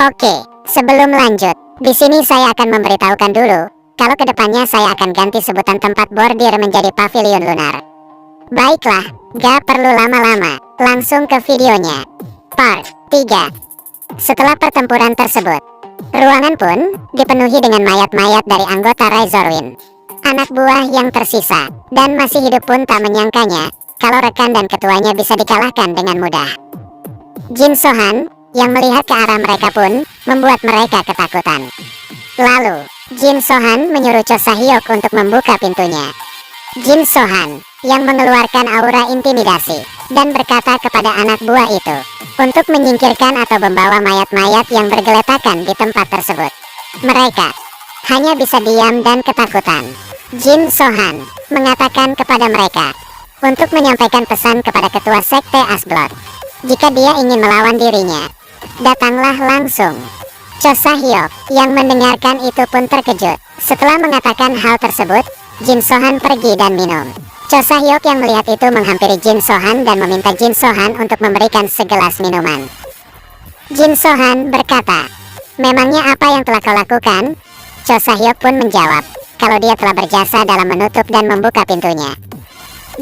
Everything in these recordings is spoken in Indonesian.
Oke, sebelum lanjut, di sini saya akan memberitahukan dulu, kalau kedepannya saya akan ganti sebutan tempat bordir menjadi pavilion lunar. Baiklah, gak perlu lama-lama, langsung ke videonya. Part 3. Setelah pertempuran tersebut, ruangan pun dipenuhi dengan mayat-mayat dari anggota Razorwind. Anak buah yang tersisa dan masih hidup pun tak menyangkanya kalau rekan dan ketuanya bisa dikalahkan dengan mudah. Jin Sohan yang melihat ke arah mereka pun membuat mereka ketakutan. Lalu, Jin Sohan menyuruh Cho Sahyok untuk membuka pintunya. Jin Sohan yang mengeluarkan aura intimidasi dan berkata kepada anak buah itu untuk menyingkirkan atau membawa mayat-mayat yang bergeletakan di tempat tersebut. Mereka hanya bisa diam dan ketakutan. Jin Sohan mengatakan kepada mereka untuk menyampaikan pesan kepada ketua sekte Asblood. Jika dia ingin melawan dirinya, datanglah langsung. Cho Sahyok yang mendengarkan itu pun terkejut. Setelah mengatakan hal tersebut, Jin Sohan pergi dan minum. Cho Sahyok yang melihat itu menghampiri Jin Sohan dan meminta Jin Sohan untuk memberikan segelas minuman. Jin Sohan berkata, "Memangnya apa yang telah kau lakukan?" Cho Sahyok pun menjawab, kalau dia telah berjasa dalam menutup dan membuka pintunya.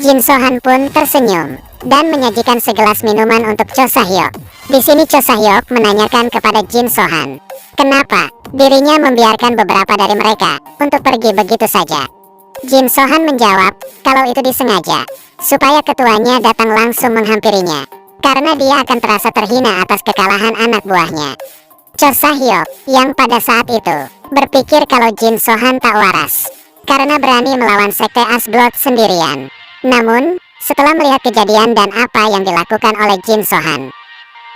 Jin Sohan pun tersenyum dan menyajikan segelas minuman untuk Cho Sahyok. Di sini Cho Sahyok menanyakan kepada Jin Sohan, kenapa dirinya membiarkan beberapa dari mereka untuk pergi begitu saja. Jin Sohan menjawab kalau itu disengaja, supaya ketuanya datang langsung menghampirinya, karena dia akan terasa terhina atas kekalahan anak buahnya. Cho Sahyok yang pada saat itu berpikir kalau Jin Sohan tak waras, karena berani melawan sekte Asblood sendirian. Namun, setelah melihat kejadian dan apa yang dilakukan oleh Jin Sohan,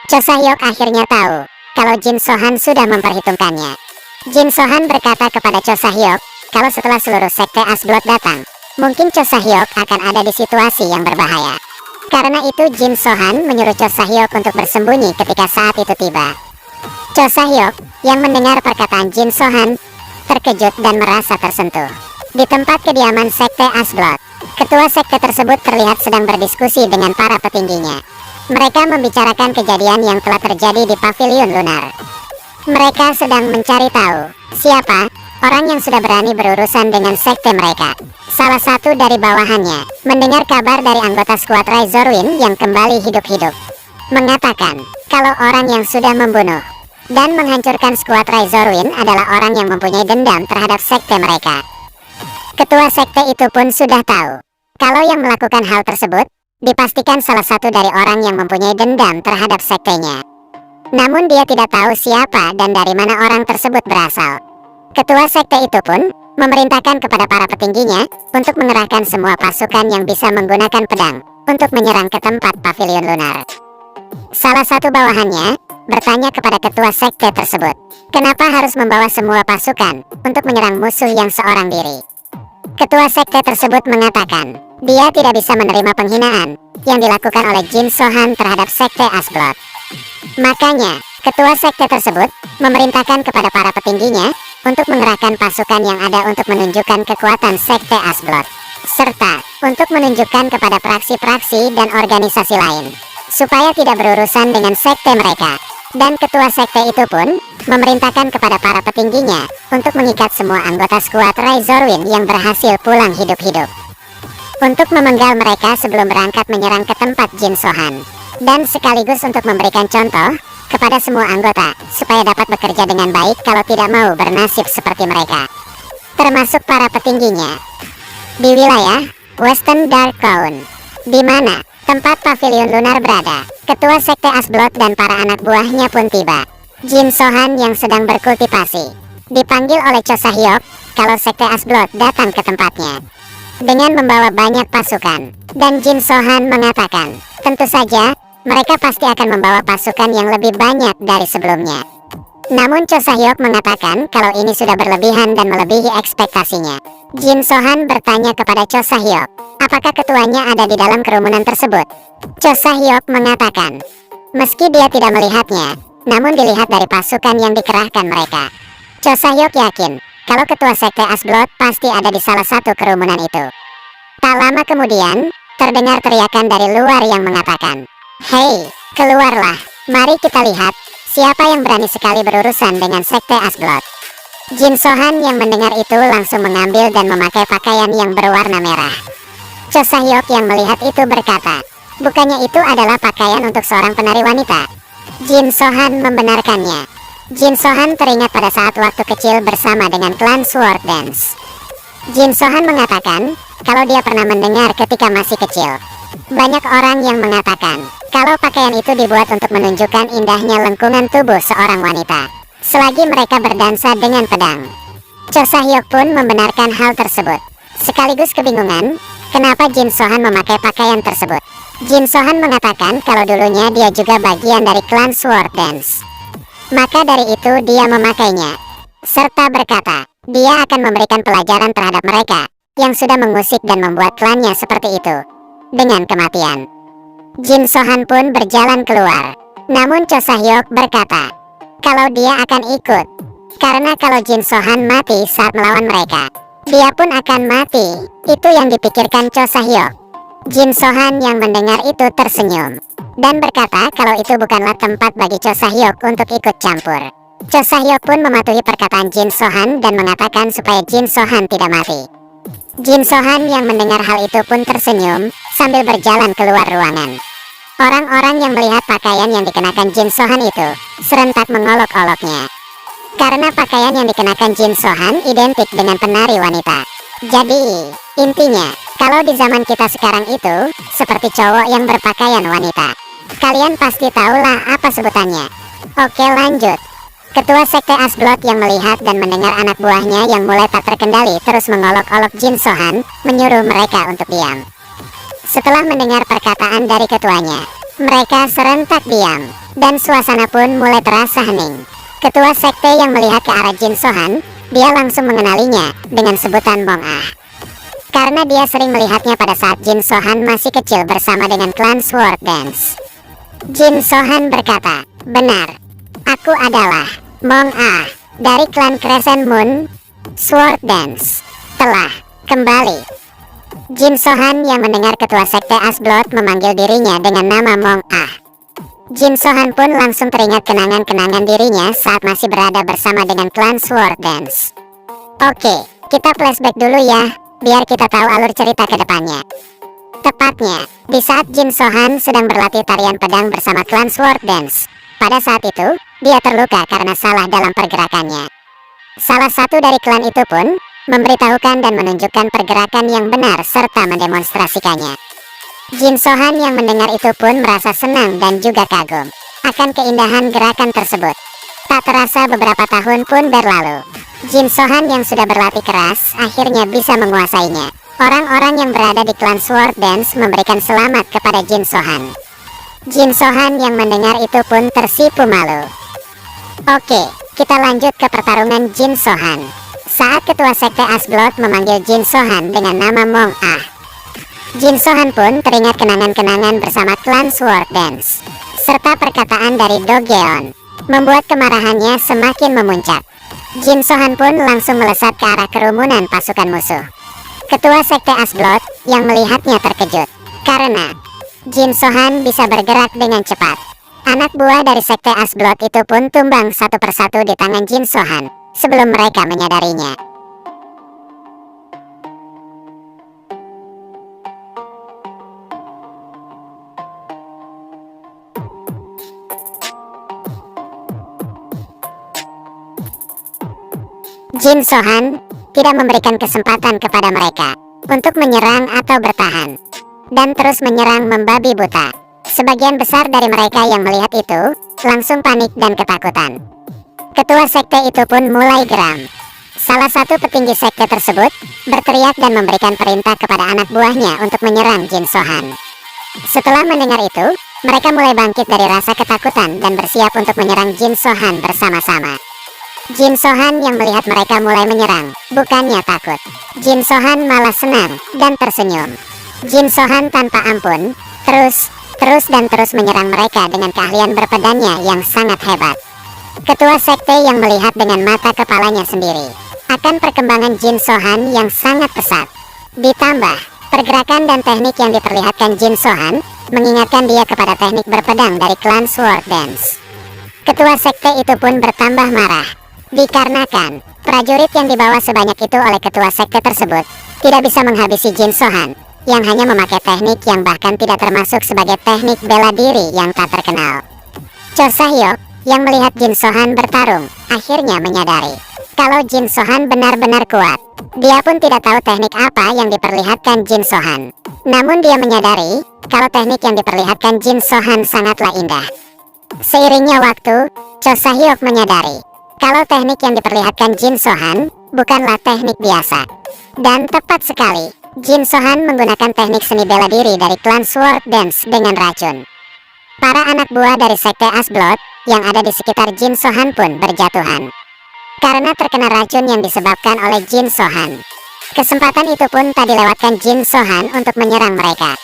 Cho Sahyok akhirnya tahu kalau Jin Sohan sudah memperhitungkannya. Jin Sohan berkata kepada Cho Sahyok kalau setelah seluruh sekte Asblood datang, mungkin Cho Sahyok akan ada di situasi yang berbahaya. Karena itu Jin Sohan menyuruh Cho Sahyok untuk bersembunyi ketika saat itu tiba. Cho Sahyok yang mendengar perkataan Jin Sohan terkejut dan merasa tersentuh. Di tempat kediaman sekte Asblood, ketua sekte tersebut terlihat sedang berdiskusi dengan para petingginya. Mereka membicarakan kejadian yang telah terjadi di pavilion lunar. Mereka sedang mencari tahu siapa orang yang sudah berani berurusan dengan sekte mereka. Salah satu dari bawahannya mendengar kabar dari anggota skuad Razorwind yang kembali hidup-hidup, mengatakan kalau orang yang sudah membunuh dan menghancurkan skuad Razorwind adalah orang yang mempunyai dendam terhadap sekte mereka. Ketua sekte itu pun sudah tahu kalau yang melakukan hal tersebut dipastikan salah satu dari orang yang mempunyai dendam terhadap sektenya. Namun dia tidak tahu siapa dan dari mana orang tersebut berasal. Ketua sekte itu pun memerintahkan kepada para petingginya untuk mengerahkan semua pasukan yang bisa menggunakan pedang untuk menyerang ke tempat pavilion lunar. Salah satu bawahannya bertanya kepada ketua sekte tersebut, kenapa harus membawa semua pasukan untuk menyerang musuh yang seorang diri? Ketua sekte tersebut mengatakan, dia tidak bisa menerima penghinaan yang dilakukan oleh Jin Sohan terhadap sekte Asblood. Makanya, ketua sekte tersebut memerintahkan kepada para petingginya untuk mengerahkan pasukan yang ada untuk menunjukkan kekuatan sekte Asblood, serta untuk menunjukkan kepada praksi-praksi dan organisasi lain, supaya tidak berurusan dengan sekte mereka. Dan ketua sekte itu pun memerintahkan kepada para petingginya untuk mengikat semua anggota skuad Razorwind yang berhasil pulang hidup-hidup, untuk memenggal mereka sebelum berangkat menyerang ke tempat Jin Sohan, dan sekaligus untuk memberikan contoh kepada semua anggota supaya dapat bekerja dengan baik kalau tidak mau bernasib seperti mereka, termasuk para petingginya. Di wilayah Western Dark Crown, di mana tempat pavilion lunar berada, ketua sekte Asblood dan para anak buahnya pun tiba. Jin Sohan yang sedang berkultivasi dipanggil oleh Cho Sahyok kalau sekte Asblood datang ke tempatnya dengan membawa banyak pasukan, dan Jin Sohan mengatakan, tentu saja mereka pasti akan membawa pasukan yang lebih banyak dari sebelumnya. Namun Cho Sahyok mengatakan kalau ini sudah berlebihan dan melebihi ekspektasinya. Jin Sohan bertanya kepada Cho Sahyok, apakah ketuanya ada di dalam kerumunan tersebut? Cho Sahyok mengatakan, meski dia tidak melihatnya, namun dilihat dari pasukan yang dikerahkan mereka. Cho Sahyok yakin kalau ketua sekte Asblood pasti ada di salah satu kerumunan itu. Tak lama kemudian, terdengar teriakan dari luar yang mengatakan, "Hei, keluarlah, mari kita lihat Siapa yang berani sekali berurusan dengan sekte Asblood? Jin Sohan yang mendengar itu langsung mengambil dan memakai pakaian yang berwarna merah. Cho Sahyok yang melihat itu berkata, bukannya itu adalah pakaian untuk seorang penari wanita? Jin Sohan membenarkannya. Jin Sohan teringat pada saat waktu kecil bersama dengan klan Sword Dance. Jin Sohan mengatakan, kalau dia pernah mendengar ketika masih kecil. Banyak orang yang mengatakan, kalau pakaian itu dibuat untuk menunjukkan indahnya lengkungan tubuh seorang wanita, selagi mereka berdansa dengan pedang. Cho Sahyok pun membenarkan hal tersebut. Sekaligus kebingungan, kenapa Jin Sohan memakai pakaian tersebut. Jin Sohan mengatakan kalau dulunya dia juga bagian dari klan Sword Dance. Maka dari itu dia memakainya, serta berkata, dia akan memberikan pelajaran terhadap mereka yang sudah mengusik dan membuat klannya seperti itu dengan kematian. Jin Sohan pun berjalan keluar. Namun Cho Sahyok berkata, kalau dia akan ikut, karena kalau Jin Sohan mati saat melawan mereka, dia pun akan mati. Itu yang dipikirkan Cho Sahyok. Jin Sohan yang mendengar itu tersenyum dan berkata kalau itu bukanlah tempat bagi Cho Sahyok untuk ikut campur. Cho Sahyok pun mematuhi perkataan Jin Sohan dan mengatakan supaya Jin Sohan tidak mati. Jin Sohan yang mendengar hal itu pun tersenyum sambil berjalan keluar ruangan. Orang-orang yang melihat pakaian yang dikenakan Jin Sohan itu serentak mengolok-oloknya. Karena pakaian yang dikenakan Jin Sohan identik dengan penari wanita. Jadi, intinya, kalau di zaman kita sekarang itu seperti cowok yang berpakaian wanita. Kalian pasti tahulah apa sebutannya. Oke, lanjut. Ketua sekte Asblood yang melihat dan mendengar anak buahnya yang mulai tak terkendali terus mengolok-olok Jin Sohan, menyuruh mereka untuk diam. Setelah mendengar perkataan dari ketuanya, mereka serentak diam, dan suasana pun mulai terasa hening. Ketua sekte yang melihat ke arah Jin Sohan, dia langsung mengenalinya dengan sebutan Mong Ah. Karena dia sering melihatnya pada saat Jin Sohan masih kecil bersama dengan klan Sword Dance. Jin Sohan berkata, benar, aku adalah Mong Ah dari klan Crescent Moon Sword Dance telah kembali. Jin Sohan yang mendengar ketua sekte Asblood memanggil dirinya dengan nama Mong Ah. Jin Sohan pun langsung teringat kenangan-kenangan dirinya saat masih berada bersama dengan klan Sword Dance. Oke, kita flashback dulu ya, biar kita tahu alur cerita ke depannya. Tepatnya, di saat Jin Sohan sedang berlatih tarian pedang bersama klan Sword Dance. Pada saat itu, dia terluka karena salah dalam pergerakannya. Salah satu dari klan itu pun memberitahukan dan menunjukkan pergerakan yang benar serta mendemonstrasikannya. Jin Sohan yang mendengar itu pun merasa senang dan juga kagum akan keindahan gerakan tersebut. Tak terasa beberapa tahun pun berlalu. Jin Sohan yang sudah berlatih keras akhirnya bisa menguasainya. Orang-orang yang berada di klan Sword Dance memberikan selamat kepada Jin Sohan. Jin Sohan yang mendengar itu pun tersipu malu. Oke, kita lanjut ke pertarungan Jin Sohan. Saat ketua sekte Asblood memanggil Jin Sohan dengan nama Mong Ah, Jin Sohan pun teringat kenangan-kenangan bersama klan Sword Dance, serta perkataan dari Do Geon, membuat kemarahannya semakin memuncak. Jin Sohan pun langsung melesat ke arah kerumunan pasukan musuh. Ketua sekte Asblood yang melihatnya terkejut, karena Jin Sohan bisa bergerak dengan cepat. Anak buah dari sekte Asblood itu pun tumbang satu persatu di tangan Jin Sohan sebelum mereka menyadarinya. Jin Sohan tidak memberikan kesempatan kepada mereka untuk menyerang atau bertahan, dan terus menyerang membabi buta. Sebagian besar dari mereka yang melihat itu langsung panik dan ketakutan. Ketua sekte itu pun mulai geram. Salah satu petinggi sekte tersebut berteriak dan memberikan perintah kepada anak buahnya untuk menyerang Jin Sohan. Setelah mendengar itu, mereka mulai bangkit dari rasa ketakutan dan bersiap untuk menyerang Jin Sohan bersama-sama. Jin Sohan yang melihat mereka mulai menyerang, bukannya takut. Jin Sohan malah senang dan tersenyum. Jin Sohan tanpa ampun, terus menyerang mereka dengan keahlian berpedangnya yang sangat hebat. Ketua sekte yang melihat dengan mata kepalanya sendiri akan perkembangan Jin Sohan yang sangat pesat. Ditambah, pergerakan dan teknik yang diperlihatkan Jin Sohan mengingatkan dia kepada teknik berpedang dari klan Sword Dance. Ketua sekte itu pun bertambah marah, dikarenakan prajurit yang dibawa sebanyak itu oleh ketua sekte tersebut tidak bisa menghabisi Jin Sohan, yang hanya memakai teknik yang bahkan tidak termasuk sebagai teknik bela diri yang tak terkenal. Cho Sahyok yang melihat Jin Sohan bertarung akhirnya menyadari kalau Jin Sohan benar-benar kuat. Dia pun tidak tahu teknik apa yang diperlihatkan Jin Sohan. Namun dia menyadari kalau teknik yang diperlihatkan Jin Sohan sangatlah indah. Seiringnya waktu, Cho Sahyok menyadari kalau teknik yang diperlihatkan Jin Sohan bukanlah teknik biasa. Dan tepat sekali, Jin Sohan menggunakan teknik seni bela diri dari klan Sword Dance dengan racun. Para anak buah dari sekte Asblood yang ada di sekitar Jin Sohan pun berjatuhan karena terkena racun yang disebabkan oleh Jin Sohan. Kesempatan itu pun tak dilewatkan Jin Sohan untuk menyerang mereka.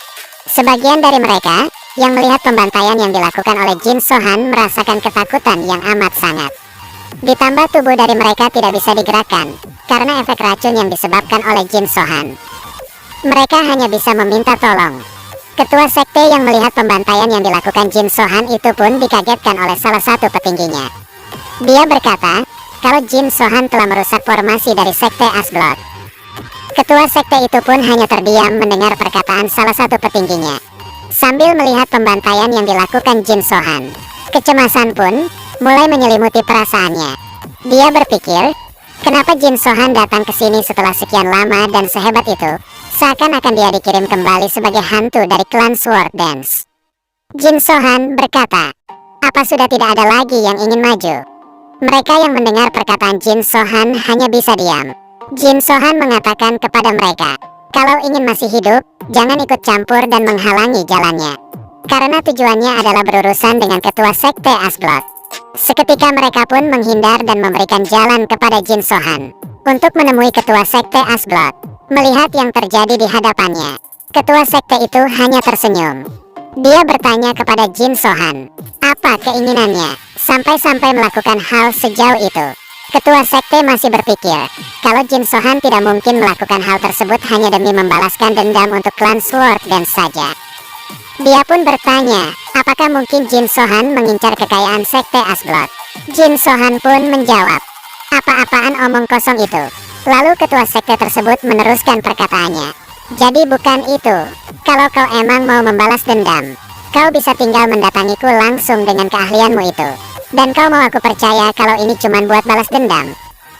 Sebagian dari mereka yang melihat pembantaian yang dilakukan oleh Jin Sohan merasakan ketakutan yang amat sangat. Ditambah tubuh dari mereka tidak bisa digerakkan karena efek racun yang disebabkan oleh Jin Sohan. Mereka hanya bisa meminta tolong. Ketua sekte yang melihat pembantaian yang dilakukan Jin Sohan itu pun dikagetkan oleh salah satu petingginya. Dia berkata kalau Jin Sohan telah merusak formasi dari sekte Asblood. Ketua sekte itu pun hanya terdiam mendengar perkataan salah satu petingginya. Sambil melihat pembantaian yang dilakukan Jin Sohan, kecemasan pun mulai menyelimuti perasaannya. Dia berpikir, kenapa Jin Sohan datang ke sini setelah sekian lama dan sehebat itu, seakan-akan dia dikirim kembali sebagai hantu dari klan Sword Dance. Jin Sohan berkata, apa sudah tidak ada lagi yang ingin maju? Mereka yang mendengar perkataan Jin Sohan hanya bisa diam. Jin Sohan mengatakan kepada mereka, kalau ingin masih hidup, jangan ikut campur dan menghalangi jalannya. Karena tujuannya adalah berurusan dengan ketua sekte Asblood. Seketika mereka pun menghindar dan memberikan jalan kepada Jin Sohan untuk menemui ketua sekte Asblood. Melihat yang terjadi di hadapannya, ketua sekte itu hanya tersenyum. Dia bertanya kepada Jin Sohan, apa keinginannya sampai-sampai melakukan hal sejauh itu. Ketua sekte masih berpikir kalau Jin Sohan tidak mungkin melakukan hal tersebut hanya demi membalaskan dendam untuk klan Sword Dance saja. Dia pun bertanya, apakah mungkin Jin Sohan mengincar kekayaan sekte Asblood? Jin Sohan pun menjawab, apa-apaan omong kosong itu. Lalu ketua sekte tersebut meneruskan perkataannya, jadi bukan itu. Kalau kau emang mau membalas dendam, kau bisa tinggal mendatangiku langsung dengan keahlianmu itu. Dan kau mau aku percaya kalau ini cuma buat balas dendam?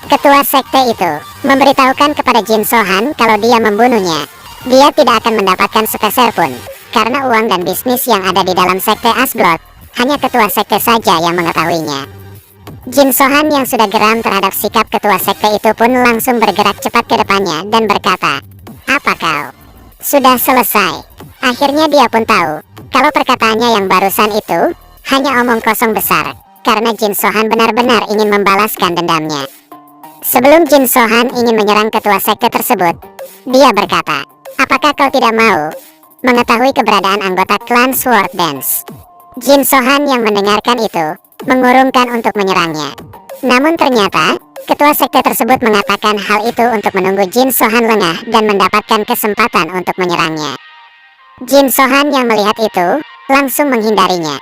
Ketua sekte itu memberitahukan kepada Jin Sohan kalau dia membunuhnya. Dia tidak akan mendapatkan sepeser pun, karena uang dan bisnis yang ada di dalam sekte Asblood, hanya ketua sekte saja yang mengetahuinya. Jin Sohan yang sudah geram terhadap sikap ketua sekte itu pun langsung bergerak cepat ke depannya dan berkata, apa kau? Sudah selesai. Akhirnya dia pun tahu kalau perkataannya yang barusan itu hanya omong kosong besar. Karena Jin Sohan benar-benar ingin membalaskan dendamnya. Sebelum Jin Sohan ingin menyerang ketua sekte tersebut, dia berkata, apakah kau tidak mau mengetahui keberadaan anggota klan Sword Dance? Jin Sohan yang mendengarkan itu mengurungkan untuk menyerangnya. Namun ternyata, ketua sekte tersebut mengatakan hal itu untuk menunggu Jin Sohan lengah dan mendapatkan kesempatan untuk menyerangnya. Jin Sohan yang melihat itu langsung menghindarinya.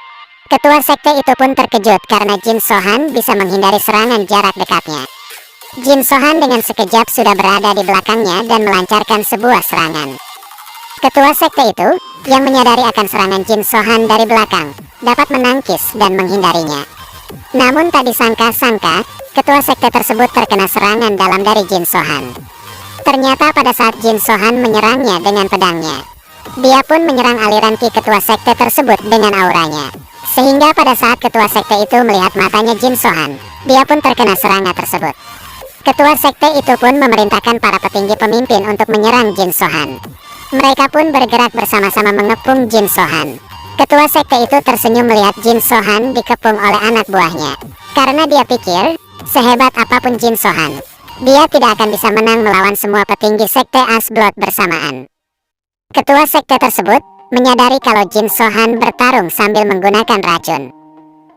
Ketua sekte itu pun terkejut karena Jin Sohan bisa menghindari serangan jarak dekatnya. Jin Sohan dengan sekejap sudah berada di belakangnya dan melancarkan sebuah serangan. Ketua sekte itu yang menyadari akan serangan Jin Sohan dari belakang dapat menangkis dan menghindarinya. Namun tak disangka-sangka, ketua sekte tersebut terkena serangan dalam dari Jin Sohan. Ternyata pada saat Jin Sohan menyerangnya dengan pedangnya, dia pun menyerang aliran ki ketua sekte tersebut dengan auranya. Sehingga pada saat ketua sekte itu melihat matanya Jin Sohan, dia pun terkena serangan tersebut. Ketua sekte itu pun memerintahkan para petinggi pemimpin untuk menyerang Jin Sohan. Mereka pun bergerak bersama-sama mengepung Jin Sohan. Ketua sekte itu tersenyum melihat Jin Sohan dikepung oleh anak buahnya. Karena dia pikir, sehebat apapun Jin Sohan, dia tidak akan bisa menang melawan semua petinggi sekte Asblood bersamaan. Ketua sekte tersebut menyadari kalau Jin Sohan bertarung sambil menggunakan racun.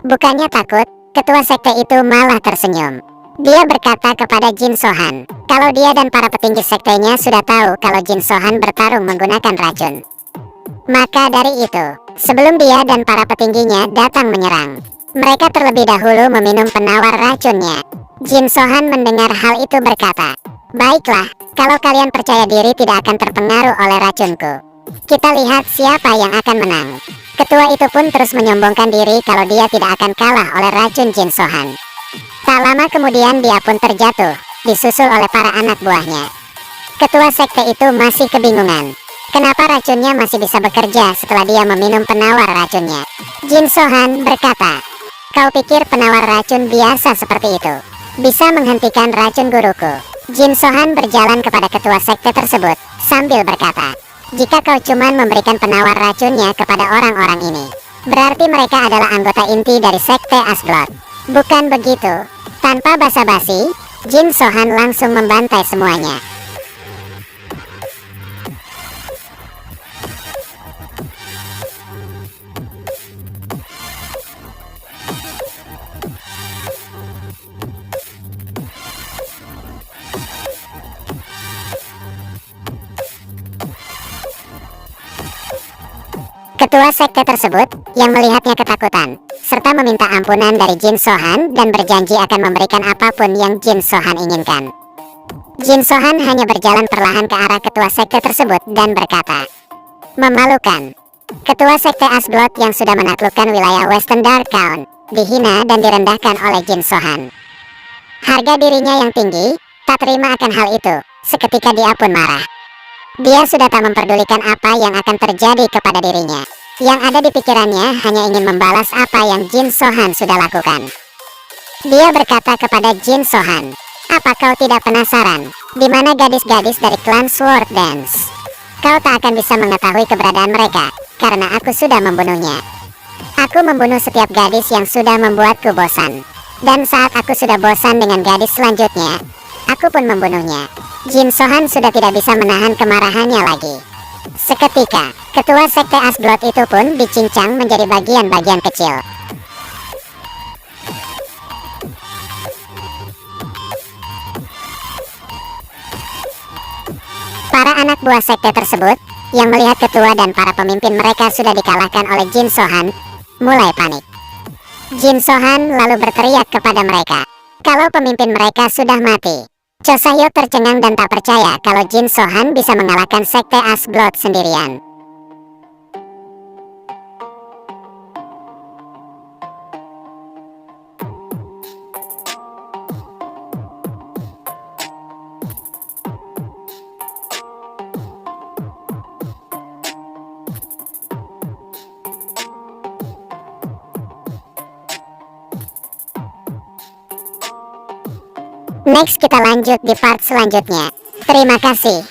Bukannya takut, ketua sekte itu malah tersenyum. Dia berkata kepada Jin Sohan, kalau dia dan para petinggi sektenya sudah tahu kalau Jin Sohan bertarung menggunakan racun. Maka dari itu, sebelum dia dan para petingginya datang menyerang, Mereka terlebih dahulu meminum penawar racunnya. Jin Sohan mendengar hal itu berkata, "Baiklah, kalau kalian percaya diri tidak akan terpengaruh oleh racunku. Kita lihat siapa yang akan menang." Ketua itu pun terus menyombongkan diri kalau dia tidak akan kalah oleh racun Jin Sohan. Tak lama kemudian dia pun terjatuh, disusul oleh para anak buahnya. Ketua sekte itu masih kebingungan. Kenapa racunnya masih bisa bekerja setelah dia meminum penawar racunnya? Jin Sohan berkata, "Kau pikir penawar racun biasa seperti itu bisa menghentikan racun guruku?" Jin Sohan berjalan kepada ketua sekte tersebut sambil berkata, "Jika kau cuma memberikan penawar racunnya kepada orang-orang ini, berarti mereka adalah anggota inti dari sekte Asblood. Bukan begitu?" Tanpa basa-basi, Jin Sohan langsung membantai semuanya. Ketua sekte tersebut, yang melihatnya ketakutan, serta meminta ampunan dari Jin Sohan dan berjanji akan memberikan apapun yang Jin Sohan inginkan. Jin Sohan hanya berjalan perlahan ke arah ketua sekte tersebut dan berkata, "Memalukan. Ketua sekte Asblood yang sudah menaklukkan wilayah Western Dark Town, dihina dan direndahkan oleh Jin Sohan. Harga dirinya yang tinggi, tak terima akan hal itu, seketika dia pun marah. Dia sudah tak memperdulikan apa yang akan terjadi kepada dirinya. Yang ada di pikirannya hanya ingin membalas apa yang Jin Sohan sudah lakukan." Dia berkata kepada Jin Sohan, "Apa kau tidak penasaran? Di mana gadis-gadis dari klan Sword Dance? Kau tak akan bisa mengetahui keberadaan mereka, karena aku sudah membunuhnya. Aku membunuh setiap gadis yang sudah membuatku bosan. Dan saat aku sudah bosan dengan gadis selanjutnya, aku pun membunuhnya." Jin Sohan sudah tidak bisa menahan kemarahannya lagi. Seketika, ketua sekte Asblood itu pun dicincang menjadi bagian-bagian kecil. Para anak buah sekte tersebut, yang melihat ketua dan para pemimpin mereka sudah dikalahkan oleh Jin Sohan, mulai panik. Jin Sohan lalu berteriak kepada mereka, kalau pemimpin mereka sudah mati. Cho Sahyok tercengang dan tak percaya kalau Jin Sohan bisa mengalahkan sekte Asblood sendirian. Next kita lanjut di part selanjutnya. Terima kasih.